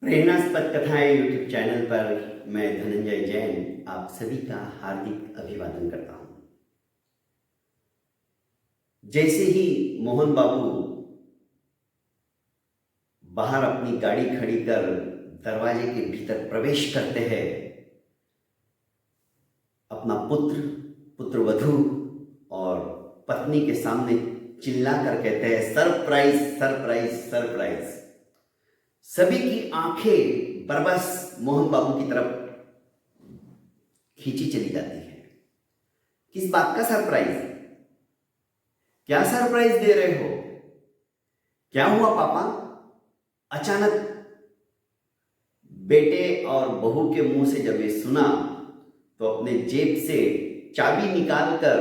प्रेरणास्पद कथाएं YouTube channel पर मैं धनंजय जैन आप सभी का हार्दिक अभिवादन करता हूं। जैसे ही मोहन बाबू बाहर अपनी गाड़ी खड़ी कर दरवाजे के भीतर प्रवेश करते हैं, अपना पुत्रवधू और पत्नी के सामने चिल्ला कर कहते हैं, सरप्राइज सरप्राइज सरप्राइज। सभी की आंखें बरबस मोहन बाबू की तरफ खींची चली जाती है। किस बात का सरप्राइज? क्या सरप्राइज दे रहे हो? क्या हुआ पापा? अचानक बेटे और बहू के मुंह से जब ये सुना तो अपने जेब से चाबी निकालकर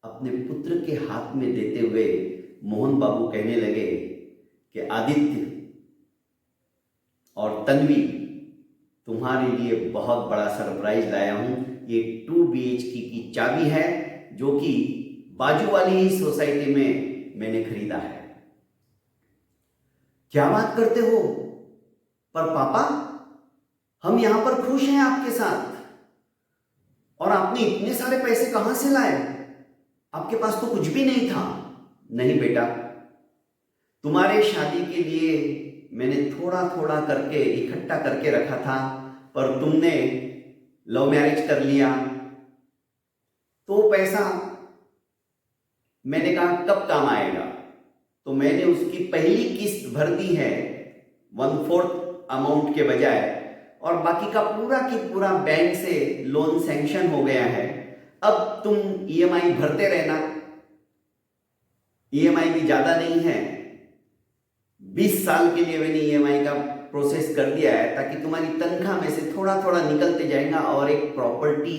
अपने पुत्र के हाथ में देते हुए मोहन बाबू कहने लगे कि आदित्य और तन्वी, तुम्हारे लिए बहुत बड़ा सरप्राइज लाया हूं। ये 2 BHK की चाबी है जो कि बाजू वाली ही सोसाइटी में मैंने खरीदा है। क्या बात करते हो? पर पापा, हम यहां पर खुश हैं आपके साथ, और आपने इतने सारे पैसे कहां से लाए? आपके पास तो कुछ भी नहीं था। नहीं बेटा, तुम्हारे शादी के लिए मैंने थोड़ा थोड़ा करके इकट्ठा करके रखा था, पर तुमने लव मैरिज कर लिया तो पैसा मैंने कहा कब काम आएगा, तो मैंने उसकी पहली किस्त भर दी है 1/4 अमाउंट के बजाय, और बाकी का पूरा की पूरा बैंक से लोन सैंक्शन हो गया है। अब तुम EMI भरते रहना। EMI भी ज्यादा नहीं है, 20 साल के लिए मैंने EMI का प्रोसेस कर दिया है, ताकि तुम्हारी तनख्वाह में से थोड़ा थोड़ा निकलते जाएगा और एक प्रॉपर्टी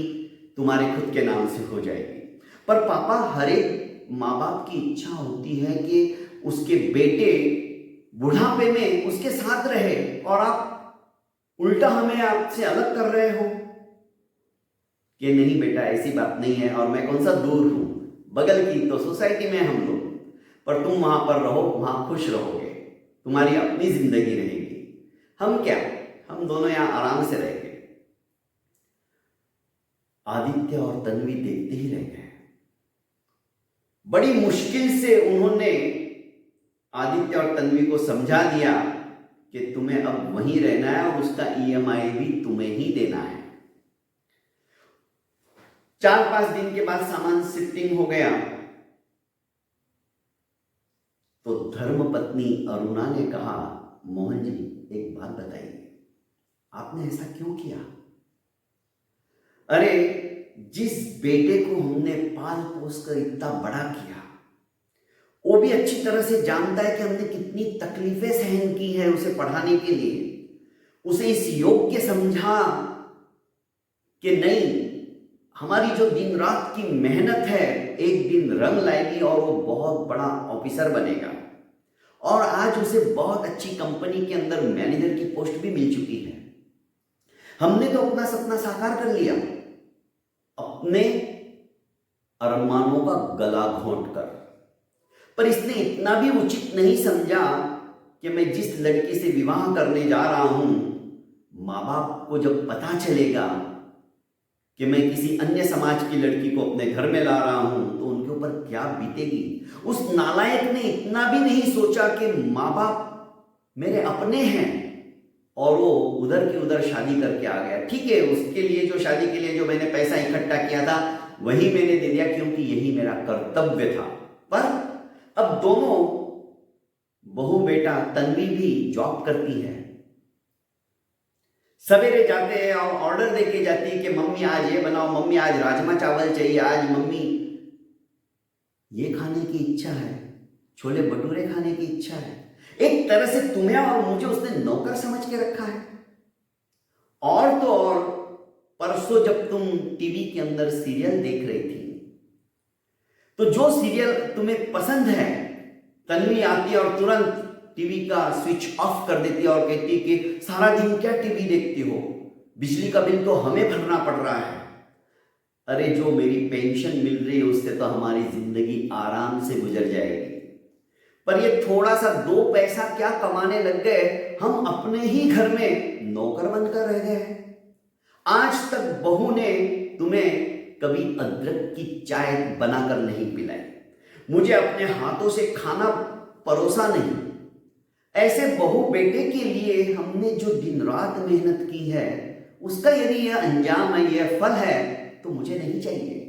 तुम्हारे खुद के नाम से हो जाएगी। पर पापा, हर एक माँ बाप की इच्छा होती है कि उसके बेटे बुढ़ापे में उसके साथ रहे, और आप उल्टा हमें आपसे अलग कर रहे हो। कि नहीं बेटा, ऐसी बात नहीं है, और मैं कौन सा दूर हूं, बगल की तो सोसाइटी में हम लोग, पर तुम वहां पर रहो, वहां खुश रहोगे, तुम्हारी अपनी जिंदगी रहेगी। हम क्या, हम दोनों यहां आराम से रहेंगे। आदित्य और तन्वी देखते ही रह गए। बड़ी मुश्किल से उन्होंने आदित्य और तन्वी को समझा दिया कि तुम्हें अब वहीं रहना है और उसका EMI भी तुम्हें ही देना है। 4-5 दिन के बाद सामान शिफ्टिंग हो गया तो धर्मपत्नी अरुणा ने कहा, मोहन जी, एक बात बताइए, आपने ऐसा क्यों किया? अरे, जिस बेटे को हमने पाल पोस कर इतना बड़ा किया, वो भी अच्छी तरह से जानता है कि हमने कितनी तकलीफें सहन की है उसे पढ़ाने के लिए, उसे इस योग्य समझा कि नहीं, हमारी जो दिन रात की मेहनत है एक दिन रंग लाएगी और वो बहुत बड़ा ऑफिसर बनेगा। और आज उसे बहुत अच्छी कंपनी के अंदर मैनेजर की पोस्ट भी मिल चुकी है। हमने तो अपना सपना साकार कर लिया, अपने अरमानों का गला घोंट कर। पर इसने इतना भी उचित नहीं समझा कि मैं जिस लड़की से विवाह करने जा रहा हूं, माँ बाप को जब पता चलेगा कि मैं किसी अन्य समाज की लड़की को अपने घर में ला रहा हूं, तो उनके ऊपर क्या बीतेगी। उस नालायक ने इतना भी नहीं सोचा कि माँ बाप मेरे अपने हैं, और वो उधर की उधर शादी करके आ गया। ठीक है, उसके लिए जो शादी के लिए जो मैंने पैसा इकट्ठा किया था वही मैंने दे दिया, क्योंकि यही मेरा कर्तव्य था। पर अब दोनों, बहू बेटा, तन्वी भी जॉब करती है, सवेरे जाते हैं और ऑर्डर देके जाती है कि मम्मी आज ये बनाओ, मम्मी आज राजमा चावल चाहिए, आज मम्मी ये खाने की इच्छा है, छोले भटूरे खाने की इच्छा है। एक तरह से तुम्हें और मुझे उसने नौकर समझ के रखा है। और तो और, परसों जब तुम टीवी के अंदर सीरियल देख रही थी, तो जो सीरियल तुम्हें पसंद है, तन्वी आती और तुरंत टीवी का स्विच ऑफ कर देती और कहती कि सारा दिन क्या टीवी देखती हो, बिजली का बिल तो हमें भरना पड़ रहा है। अरे, जो मेरी पेंशन मिल रही है उससे तो हमारी जिंदगी आराम से गुजर जाएगी। पर ये थोड़ा सा 2 पैसा क्या कमाने लग गए, हम अपने ही घर में नौकर बनकर रह गए हैं। आज तक बहू ने तुम्हें कभी अदरक की चाय बनाकर नहीं पिलाई, मुझे अपने हाथों से खाना परोसा नहीं। ऐसे बहू बेटे के लिए हमने जो दिन रात मेहनत की है, उसका यदि यह अंजाम है, यह फल है, तो मुझे नहीं चाहिए।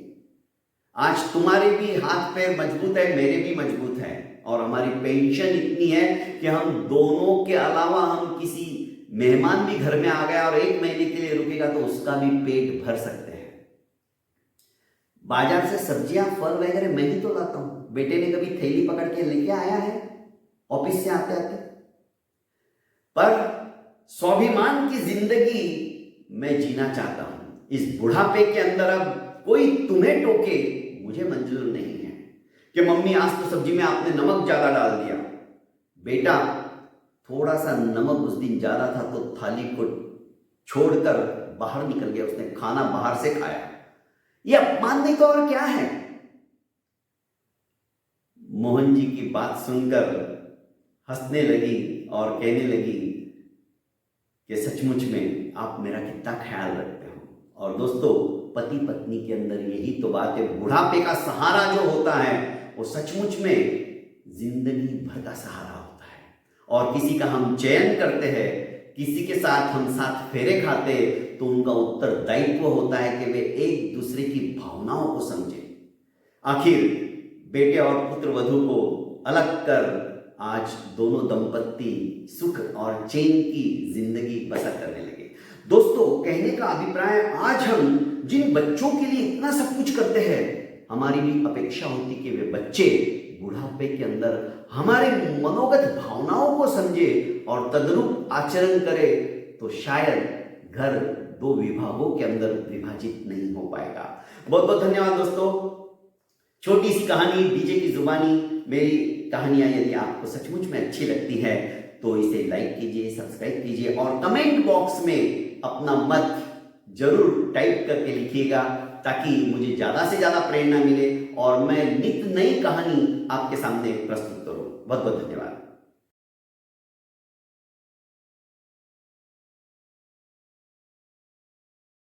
आज तुम्हारे भी हाथ पैर मजबूत है, मेरे भी मजबूत है, और हमारी पेंशन इतनी है कि हम दोनों के अलावा हम किसी मेहमान भी घर में आ गया और 1 महीने के लिए रुकेगा तो उसका भी पेट भर सकते हैं। बाजार से सब्जियां फल वगैरह मैं ही तो लाता हूं, बेटे ने कभी थैली पकड़ के लेके आया है ऑफिस से आते आते? पर स्वाभिमान की जिंदगी मैं जीना चाहता हूं। इस बुढ़ापे के अंदर अब कोई तुम्हें टोके मुझे मंजूर नहीं है कि मम्मी आज तो सब्जी में आपने नमक ज्यादा डाल दिया। बेटा, थोड़ा सा नमक उस दिन ज्यादा था तो थाली को छोड़कर बाहर निकल गया, उसने खाना बाहर से खाया। यह अपमान नहीं तो और क्या है? मोहन जी की बात सुनकर हंसने लगी और कहने लगी कि सचमुच में आप मेरा कितना ख्याल रखते हो। और दोस्तों, पति पत्नी के अंदर यही तो बात है, बुढ़ापे का सहारा जो होता है वो सचमुच में जिंदगी भर का सहारा होता है। और किसी का हम चयन करते हैं, किसी के साथ हम साथ फेरे खाते, तो उनका उत्तरदायित्व होता है कि वे एक दूसरे की भावनाओं को समझे। आखिर बेटे और पुत्र वधू को अलग कर आज दोनों दंपत्ति सुख और चैन की जिंदगी बसर करने लगे। दोस्तों, कहने का अभिप्राय, आज हम जिन बच्चों के लिए इतना सब कुछ करते हैं, हमारी भी अपेक्षा होती कि वे बच्चे बुढ़ापे के अंदर हमारे मनोगत भावनाओं को समझे और तदरूप आचरण करे, तो शायद घर 2 विभागों के अंदर विभाजित नहीं हो पाएगा। बहुत बहुत धन्यवाद दोस्तों। छोटी सी कहानी डीजे की जुबानी, मेरी कहानियां यदि आपको सचमुच में अच्छी लगती है तो इसे लाइक कीजिए, सब्सक्राइब कीजिए और कमेंट बॉक्स में अपना मत जरूर टाइप करके लिखिएगा, ताकि मुझे ज्यादा से ज्यादा प्रेरणा मिले और मैं नित्य नई कहानी आपके सामने प्रस्तुत करूं। बहुत बहुत धन्यवाद।